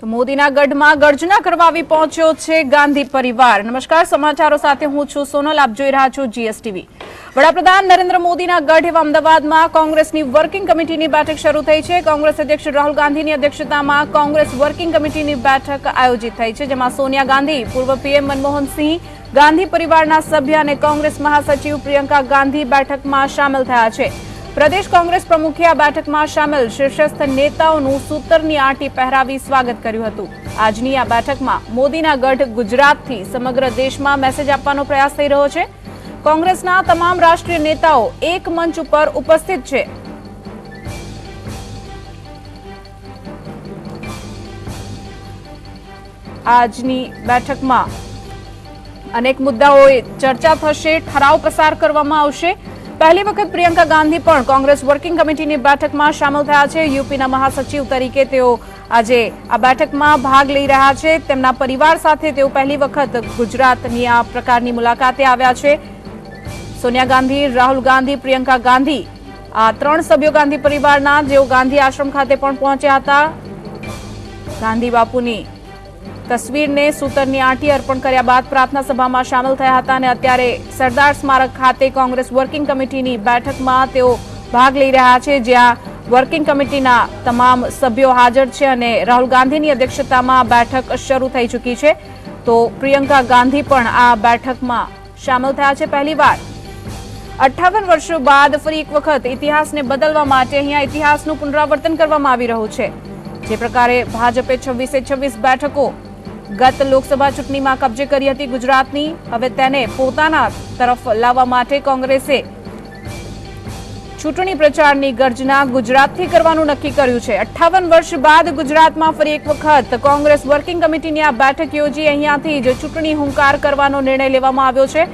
તો મોદીના ગઢમાં ગર્જના કરવા આવી પહોંચ્યો છે ગાંધી પરિવાર। નમસ્કાર, સમાચારો સાથે હું છું સોનલ, આપ જોઈ રહ્યા છો જીએસટીવી। વડાપ્રધાન નરેન્દ્ર મોદીના ગઢ એવા અમદાવાદમાં કોંગ્રેસની વર્કિંગ કમિટીની બેઠક શરૂ થઈ છે। કોંગ્રેસ અધ્યક્ષ રાહુલ ગાંધીની અધ્યક્ષતામાં કોંગ્રેસ વર્કિંગ કમિટીની બેઠક આયોજિત થઈ છે, જેમાં સોનિયા ગાંધી, પૂર્વ પીએમ મનમોહન સિંહ, ગાંધી પરિવારના સભ્ય અને કોંગ્રેસ મહાસચિવ પ્રિયંકા ગાંધી બેઠકમાં સામેલ થયા છે। प्रदेश कांग्रेस प्रमुखे आ बैठक में शामिल शीर्षस्थ नेताओं सूतरनी आंटी पहरावी स्वागत कर्युं हतुं। आजनी आ बैठक में मोदीना गढ़ गुजरात थी समग्र देश में मेसेज आपवानो प्रयास थई रह्यो छे। कांग्रेसना तमाम राष्ट्रीय नेताओं एक मंच पर उपस्थित छे। आजनी बैठक में अनेक मुद्दाओं चर्चा थशे, ठराव पसार करवामां आवशे। पहली वखत प्रियंका गांधी पण कांग्रेस वर्किंग कमिटीनी बैठकमां शामिल थया छे। यूपीना महासचिव तरीके तेओ आजे आ बैठकमां भाग लई रह्या छे। तेमना परिवार साथे तेओ पहली वखत गुजरातनी आ प्रकारनी मुलाकाते आव्या छे। सोनिया गांधी, राहुल गांधी, प्रियंका गांधी आ त्रण सभ्यो गांधी परिवारना जेओ गांधी आश्रम खाते पण पहोंच्या हता। गांधी बापूनी तस्वीर ने सूतरनी आंटी अर्पण कर्या बाद प्रार्थना सभा में शामिल थया हता अने अत्यारे सरदार स्मारक खाते कांग्रेस वर्किंग कमिटीनी बैठक में तेओ भाग लई रह्या छे, ज्यां वर्किंग कमिटीना तमाम सभ्यो हाजर छे अने राहुल गांधीनी अध्यक्षतामां बैठक शरू थई चूकी छे। तो प्रियंका गांधी पण आ बैठक में शामिल थया छे। पहलीवार 58 वर्षो बाद फरी एक वखत इतिहासने बदलवा माटे अहींया इतिहासनुं पुनरावर्तन करवामां आवी रह्युं छे। जे प्रकारे भाजपे 26 बैठको गत लोकसभा चूंटणी में कब्जे करी हती गुजरातनी, हवे तेने पोताना तरफ लाववा माटे कांग्रेसे चूंटणी प्रचारनी गर्जना गुजरातथी करवानुं नक्की कर्युं छे। 58 वर्ष बाद गुजरातमां फरी एक वखत कांग्रेस वर्किंग कमिटीनी आ बैठक योजी अहींयाथी ज चूंटणी हुंकार करवानो निर्णय लेवामां आव्यो छे।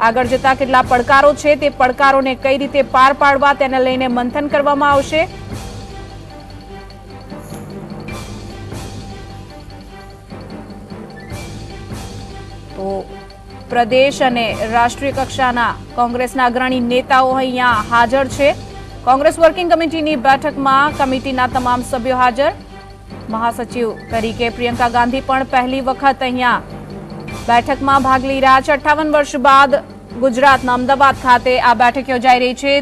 आगळ जता केटला પડકારો છે તે પડકારોને કઈ રીતે પાર પાડવા તેને લઈને મંથન કરવામાં આવશે। तो प्रदेश अने राष्ट्रीय कक्षाना कांग्रेसना अग्रणी नेताओ अहींया हाजर छे। कांग्रेस वर्किंग कमिटीनी बैठकमां कमिटीना तमाम सभ्यो हाजर। महासचिव तरीके प्रियंका गांधी पण पहली वखत अहींया बैठकमां भाग लई रह्या छे। 58 वर्ष बाद गुजरातना अमदावाद खाते आ बैठक योजाई रही छे।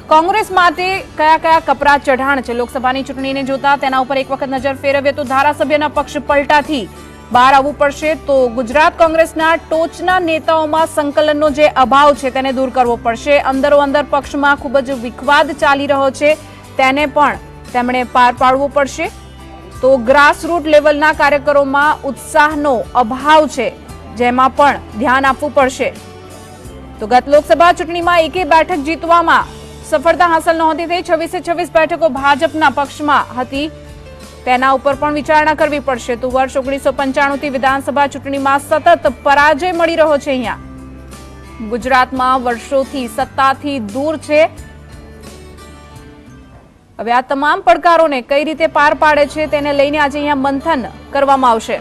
कांग्रेस माटे कया कपरा चढ़ाण छे लोकसभानी चूंटणीने जोता तेना उपर एक वखत नजर फेरवीए तो धारासभ्यना पक्ष पलटाथी बहार आवવું પડશે। तो गुजरात कांग्रेसना टोचना नेताओमां संकलननो जे अभाव छे तेने दूर करवो पड़शे। अंदरोअंदर पक्षमां खूब ज विखवाद चाली रह्यो छे तेने पण तेमणे पार पाडवो पड़शे। तो ग्रासरूट लेवलना कार्यकरोमां उत्साहनो अभाव छे जेमां पण ध्यान आपवुं पड़शे। तो गत लोकसभा चूंटणीमां एके बैठक जीतवामां सफलता हासिल नहोती थई। 26 बैठको भाजपना पक्षमां हती तेना उपर पण विचारणा करवी पड़शे। तो वर्ष 1995 थी विधानसभा चूंटणीमां सतत पराजय मळी रह्यो छे। अहींया गुजरातमां वर्षोथी सत्ताथी दूर छे। हवे आ तमाम પડકારોને કઈ રીતે પાર પાડે છે તેને લઈને આજે અહીંયા મંથન કરવામાં આવશે।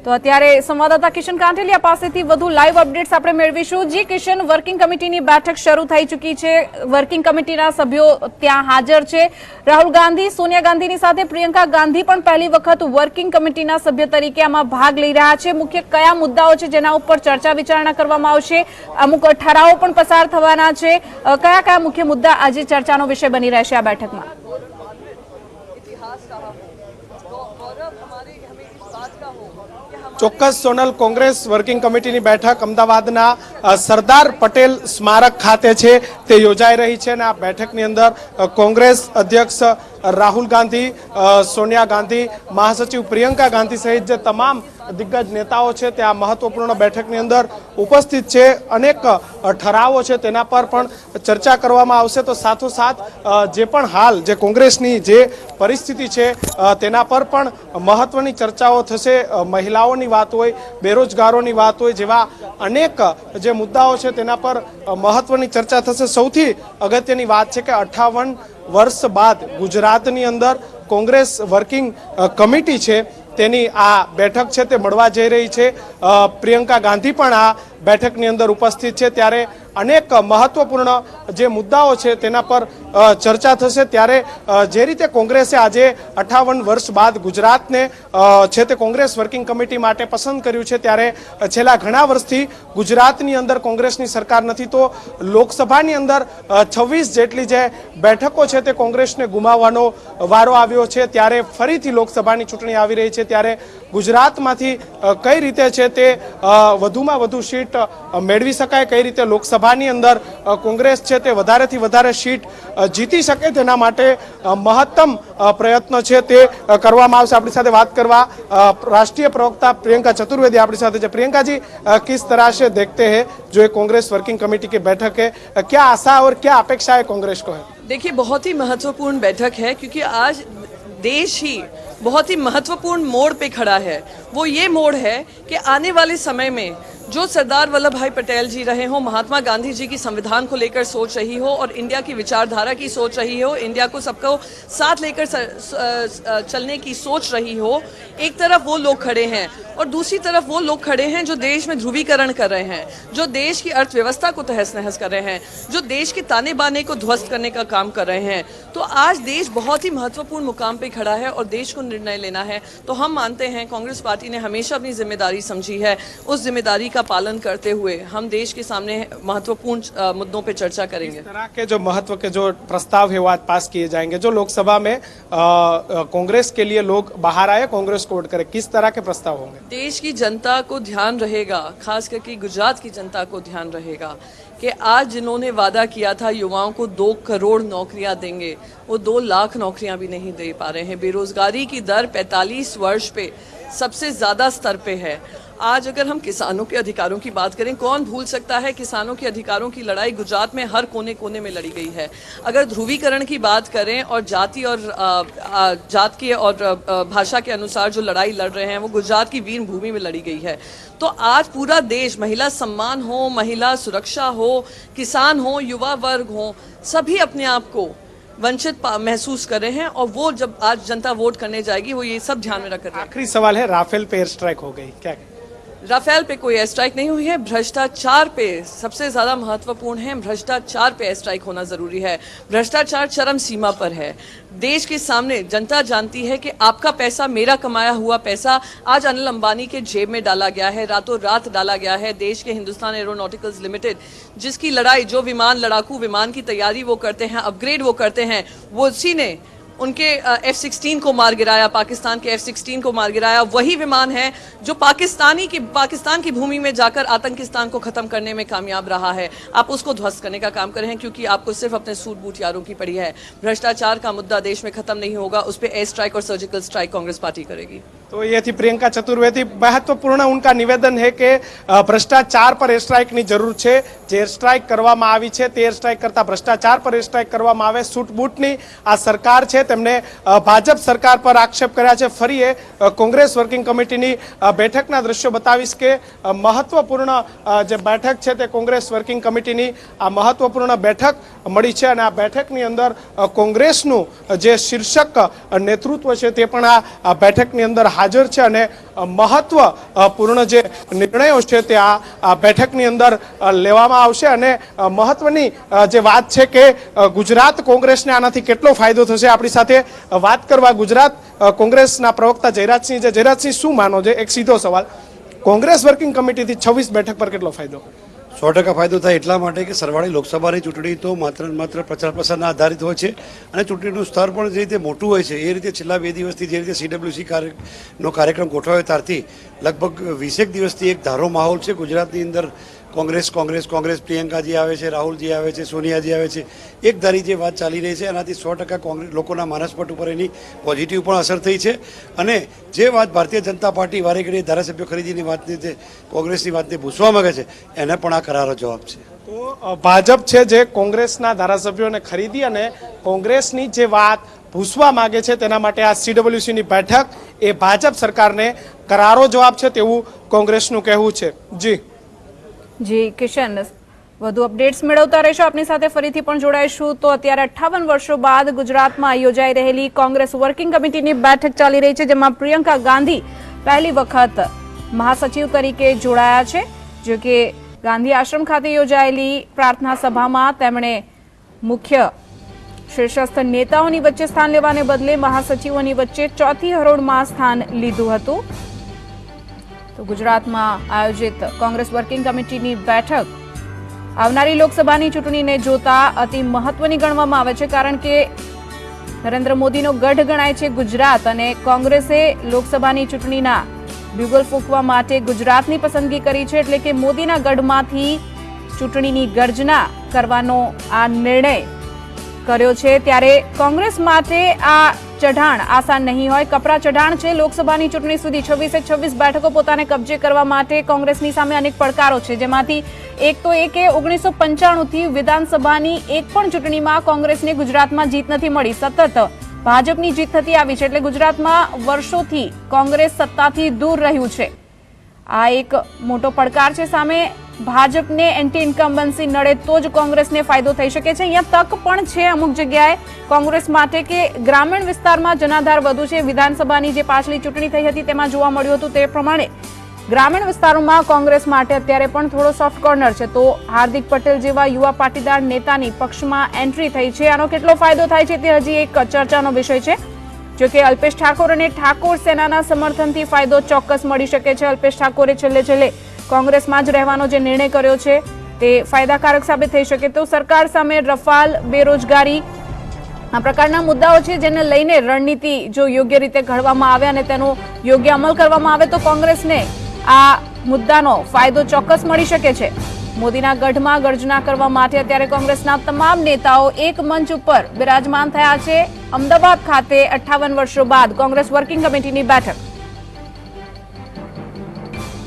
तो अत्यारे संवाददाता किशन कांठेलिया पासेथी वधु लाइव अपडेट्स आपणे मेळवीशुं। जी किशन, वर्किंग कमिटीनी बैठक शरू थई चूकी छे, वर्किंग कमिटीना सभ्यो त्यां हाजर छे। राहुल गांधी, सोनिया गांधीनी साथे प्रियंका गांधी पण पहली वखत वर्किंग कमिटीना सभ्य तरीके आमां भाग लई रह्या छे। मुख्य कया मुद्दाओ छे जेना उपर चर्चा विचारणा करवामां आवशे? अमुक ठरावो पण पसार थवाना छे। कया मुख्य मुद्दा आज चर्चानो विषय बनी रहेशे आ बैठकमां? ચોક્કસ સોનલ, કોંગ્રેસ વર્કિંગ કમિટીની બેઠક અમદાવાદના સરદાર પટેલ સ્મારક ખાતે છે તે યોજાઈ રહી છે અને આ બેઠકની અંદર કોંગ્રેસ અધ્યક્ષ રાહુલ ગાંધી, સોનિયા ગાંધી, મહાસચિવ પ્રિયંકા ગાંધી સહિત જે તમામ દિગ્ગજ નેતાઓ છે તે આ મહત્વપૂર્ણ બેઠકની અંદર ઉપસ્થિત છે। અનેક ઠરાવો છે તેના પર પણ ચર્ચા કરવામાં આવશે। તો સાથોસાથ જે પણ હાલ જે કોંગ્રેસની જે પરિસ્થિતિ છે તેના પર પણ મહત્વની ચર્ચાઓ થશે। મહિલાઓની વાત હોય, બેરોજગારોની વાત હોય, જેવા અનેક જે મુદ્દાઓ છે તેના પર મહત્વની ચર્ચા થશે। સૌથી અગત્યની વાત છે કે 58 વર્ષ બાદ ગુજરાતની અંદર કોંગ્રેસ વર્કિંગ કમિટી છે તેની આ બેઠક છે તે મળવા જઈ રહી છે। પ્રિયંકા ગાંધી પણ આ બેઠકની અંદર ઉપસ્થિત છે, ત્યારે અનેક મહત્વપૂર્ણ જે મુદ્દાઓ છે તેના પર ચર્ચા થશે। ત્યારે જે રીતે કોંગ્રેસે આજે 58 વર્ષ બાદ ગુજરાતને છે તે કોંગ્રેસ વર્કિંગ કમિટી માટે પસંદ કર્યું છે, ત્યારે છેલ્લા ઘણા વર્ષથી ગુજરાતની અંદર કોંગ્રેસની સરકાર નથી, તો લોકસભાની અંદર 26 જેટલી જે બેઠકો છે તે કોંગ્રેસને ગુમાવવાનો વારો આવ્યો છે। ત્યારે ફરીથી લોકસભાની ચૂંટણી આવી રહી છે, ત્યારે ગુજરાતમાંથી કઈ રીતે છે તે વધુમાં વધુ સીટ મેળવી શકાય, કઈ રીતે લોકસભાની અંદર કોંગ્રેસ છે તે વધારેથી વધારે સીટ જીતી શકે, તેના માટે મહત્તમ પ્રયત્ન છે તે કરવામાં આવશે। આપણી સાથે વાત કરવા राष्ट्रीय प्रवक्ता प्रियंका चतुर्वेदी अपनी साथ है। प्रियंका जी, किस तरह से देखते हैं जो कांग्रेस वर्किंग कमेटी की बैठक है, क्या आशा और क्या अपेक्षाएं कांग्रेस को है? देखिए, बहुत ही महत्वपूर्ण बैठक है क्योंकि आज देश ही बहुत ही महत्वपूर्ण मोड़ पे खड़ा है। वो ये मोड़ है कि आने वाले समय में जो सरदार वल्लभ भाई पटेल जी रहे हो, महात्मा गांधी जी की संविधान को लेकर सोच रही हो और इंडिया की विचारधारा की सोच रही हो, इंडिया को सबको साथ लेकर चलने की सोच रही हो, एक तरफ वो लोग खड़े हैं और दूसरी तरफ वो लोग खड़े हैं जो देश में ध्रुवीकरण कर रहे हैं, जो देश की अर्थव्यवस्था को तहस नहस कर रहे हैं, जो देश के ताने बाने को ध्वस्त करने का काम कर रहे हैं। तो आज देश बहुत ही महत्वपूर्ण मुकाम पे खड़ा है और देश को निर्णय लेना है। तो हम मानते हैं, कांग्रेस पार्टी ने हमेशा अपनी जिम्मेदारी समझी है, उस जिम्मेदारी का पालन करते हुए हम देश के सामने महत्वपूर्ण मुद्दों पे चर्चा करेंगे। इस तरह के जो महत्व के जो प्रस्ताव है वो आज पास किए जाएंगे। जो लोकसभा में कांग्रेस के लिए लोग बाहर आए, कांग्रेस को वोट करें, किस तरह के प्रस्ताव होंगे? देश की जनता को ध्यान रहेगा, खास करके गुजरात की जनता को ध्यान रहेगा कि आज जिन्होंने वादा किया था युवाओं को 2 करोड़ नौकरियां देंगे, वो 2 लाख नौकरियां भी नहीं दे पा रहे हैं। बेरोजगारी की दर 45 वर्ष पे सबसे ज्यादा स्तर पे है। आज अगर हम किसानों के अधिकारों की बात करें, कौन भूल सकता है किसानों के अधिकारों की लड़ाई गुजरात में हर कोने कोने में लड़ी गई है। अगर ध्रुवीकरण की बात करें और जाति और जात के और भाषा के अनुसार जो लड़ाई लड़ रहे हैं वो गुजरात की वीर भूमि में लड़ी गई है। तो आज पूरा देश, महिला सम्मान हो, महिला सुरक्षा हो, किसान हो, युवा वर्ग हो, सभी अपने आप को वंचित महसूस कर रहे हैं और वो जब आज जनता वोट करने जाएगी वो ये सब ध्यान में रख रहे हैं। आखिरी सवाल है, राफेल पे एयर स्ट्राइक हो गई, क्या? राफेल पे कोई एयर स्ट्राइक नहीं हुई है। भ्रष्टाचार पे सबसे ज्यादा महत्वपूर्ण है, भ्रष्टाचार पे एयर स्ट्राइक होना जरूरी है। भ्रष्टाचार चरम सीमा पर है। देश के सामने जनता जानती है कि आपका पैसा, मेरा कमाया हुआ पैसा आज अनिल अंबानी के जेब में डाला गया है, रातों रात डाला गया है। देश के हिंदुस्तान एरोनॉटिकल्स लिमिटेड जिसकी लड़ाई, जो विमान, लड़ाकू विमान की तैयारी वो करते हैं, अपग्रेड वो करते हैं, वो उसी ने उनके F-16 को मार गिराया, पाकिस्तान के F-16 को मार गिराया। वही विमान है जो पाकिस्तान की भूमि में जाकर आतंकिस्तान को खत्म करने में कामयाब रहा है। आप उसको ध्वस्त करने का काम कर रहे हैं क्योंकि आपको सिर्फ अपने सूट बूट यारों की पड़ी है। भ्रष्टाचार का मुद्दा देश में खत्म नहीं होगा, उस पर एयर स्ट्राइक और सर्जिकल स्ट्राइक कांग्रेस पार्टी करेगी। तो ये थी प्रियंका चतुर्वेदी। महत्वपूर्ण उनका निवेदन है कि भ्रष्टाचार पर एयर स्ट्राइक ની જરૂર છે। જે એર સ્ટ્રાઇક કરવામાં આવી છે તે એર સ્ટ્રાઇક કરતા ભ્રષ્ટાચાર પર એર સ્ટ્રાઇક કરવામાં આવે। સૂટ બૂટની આ સરકાર છે, તેમને ભાજપ સરકાર પર આક્ષેપ કર્યા છે। ફરી એ કોંગ્રેસ વર્કિંગ કમિટીની બેઠકના દ્રશ્યો બતાવીશ કે મહત્વપૂર્ણ જે બેઠક છે તે કોંગ્રેસ વર્કિંગ કમિટીની આ મહત્વપૂર્ણ બેઠક મળી છે અને આ બેઠકની અંદર કોંગ્રેસનું જે શીર્ષક નેતૃત્વ છે તે પણ આ બેઠકની અંદર હાજર છે અને મહત્વપૂર્ણ જે નિર્ણયો છે તે આ બેઠકની અંદર લેવામાં આવશે અને મહત્વની જે વાત છે કે ગુજરાત કોંગ્રેસને આનાથી કેટલો ફાયદો થશે, આપણી સાથે વાત કરવા ગુજરાત કોંગ્રેસના પ્રવક્તા જયરાજસિંહ છે। જયરાજસિંહ, શું માનો છે? એક સીધો સવાલ, કોંગ્રેસ વર્કિંગ કમિટીથી 26 બેઠક પર કેટલો ફાયદો? 100% ફાયદો થાય એટલા માટે કે સરવાળી લોકસભાની ચૂંટણી તો માત્ર પ્રચાર પ્રસારના આધારિત હોય છે અને ચૂંટણીનું સ્તર પણ જે રીતે મોટું હોય છે એ રીતે છેલ્લા 2 દિવસથી જે રીતે CWC નો કાર્યક્રમ ગોઠવાયો ત્યારથી લગભગ 20 દિવસથી એક ધારો માહોલ છે ગુજરાતની અંદર। કોંગ્રેસ કોંગ્રેસ કોંગ્રેસ, પ્રિયંકાજી આવે છે, રાહુલજી આવે છે, સોનિયાજી આવે છે, એક ધારી જે વાત ચાલી રહી છે એનાથી 100% કોંગ્રેસ લોકોના માનસપટ ઉપર એની પોઝિટિવ પણ અસર થઈ છે અને જે વાત ભારતીય જનતા પાર્ટી વારે ઘડીએ ધારાસભ્યો ખરીદીની વાતને જે કોંગ્રેસની વાતને ભૂસવા માંગે છે એને પણ આ કરારો જવાબ છે। તો ભાજપ છે જે કોંગ્રેસના ધારાસભ્યોને ખરીદી અને કોંગ્રેસની જે વાત ભૂસવા માંગે છે તેના માટે આ CWC ની બેઠક એ ભાજપ સરકારને કરારો જવાબ છે તેવું કોંગ્રેસનું કહેવું છે। જી કિશન, વધુ અપડેટ્સ મેળવતા રહેશો, આપની સાથે ફરીથી પણ જોડાઈશું। તો અત્યારે 58 વર્ષો બાદ ગુજરાતમાં યોજાઈ રહેલી કોંગ્રેસ વર્કિંગ કમિટીની બેઠક ચાલી રહી છે, જેમાં પ્રિયંકા ગાંધી પહેલી વખત મહાસચિવ તરીકે જોડાયા છે, જો કે ગાંધી આશ્રમ ખાતે યોજાયેલી પ્રાર્થના સભામાં તેમણે મુખ્ય શીર્ષસ્થ નેતાઓની વચ્ચે સ્થાન લેવાને બદલે મહાસચિવોની વચ્ચે ચોથી હરોળમાં સ્થાન લીધું હતું. તો ગુજરાતમાં આયોજિત કોંગ્રેસ વર્કિંગ કમિટીની બેઠક આવનારી લોકસભાની ચૂંટણીને જોતા અતિ મહત્વની ગણવામાં આવે છે, કારણ કે નરેન્દ્ર મોદીનો ગઢ ગણાય છે ગુજરાત અને કોંગ્રેસે લોકસભાની ચૂંટણીના બ્યુગલ ફૂંકવા માટે ગુજરાતની પસંદગી કરી છે. એટલે કે મોદીના ગઢમાંથી ચૂંટણીની ગર્જના કરવાનો આ નિર્ણય કર્યો છે. ત્યારે કોંગ્રેસ માટે આ ચઢાણ આસાન નહીં હોય. કપરા ચઢાણ છે. લોકસભાની ચૂંટણી સુધી 26 બેઠકો પોતાને કબજે કરવા માટે કોંગ્રેસની સામે અનેક પડકારો છે, જેમાંથી એક તો એ કે 1995 થી વિધાનસભાની એક પણ ચૂંટણીમાં કોંગ્રેસને ગુજરાતમાં જીત નથી મળી. સતત ભાજપની જીત થતી આવી છે. એટલે ગુજરાતમાં વર્ષોથી કોંગ્રેસ સત્તાથી દૂર રહ્યું છે. આ એક મોટો પડકાર છે. સામે ભાજપને એન્ટી ઇન્કમ્બન્સી નડે તો જ કોંગ્રેસને ફાયદો થઈ શકે છે. અહીંયા તક પણ છે અમુક જગ્યાએ કોંગ્રેસ માટે કે ગ્રામીણ વિસ્તારમાં જનાધાર વધુ છે. વિધાનસભાની જે પાછલી ચૂંટણી થઈ હતી તેમાં જોવા મળ્યું હતું તે પ્રમાણે ગ્રામીણ વિસ્તારોમાં કોંગ્રેસ માટે અત્યારે પણ થોડો સોફ્ટ કોર્નર છે. તો હાર્દિક પટેલ જેવા યુવા પાટીદાર નેતાની પક્ષમાં એન્ટ્રી થઈ છે. આનો કેટલો ફાયદો થાય છે તે હજી એક ચર્ચાનો વિષય છે. જો કે અલ્પેશ ઠાકોર અને ઠાકોર સેનાના સમર્થનથી ફાયદો ચોક્કસ મળી શકે છે. અલ્પેશ ઠાકોરે છેલ્લે કોંગ્રેસમાં જ રહેવાનો જે નિર્ણય કર્યો છે તે ફાયદાકારક સાબિત થઈ શકે. તો સરકાર સામે રફાલ, બેરોજગારી આ પ્રકારના મુદ્દાઓ છે, જેને લઈને રણનીતિ જો યોગ્ય રીતે ઘડવામાં આવે અને તેનો યોગ્ય અમલ કરવામાં આવે તો કોંગ્રેસને આ મુદ્દાનો ફાયદો ચોક્કસ મળી શકે છે. મોદીના ગઢમાં ગર્જના કરવા માટે અત્યારે કોંગ્રેસના તમામ નેતાઓ એક મંચ ઉપર બિરાજમાન થયા છે. અમદાવાદ ખાતે 58 વર્ષો બાદ કોંગ્રેસ વર્કિંગ કમિટીની બેઠક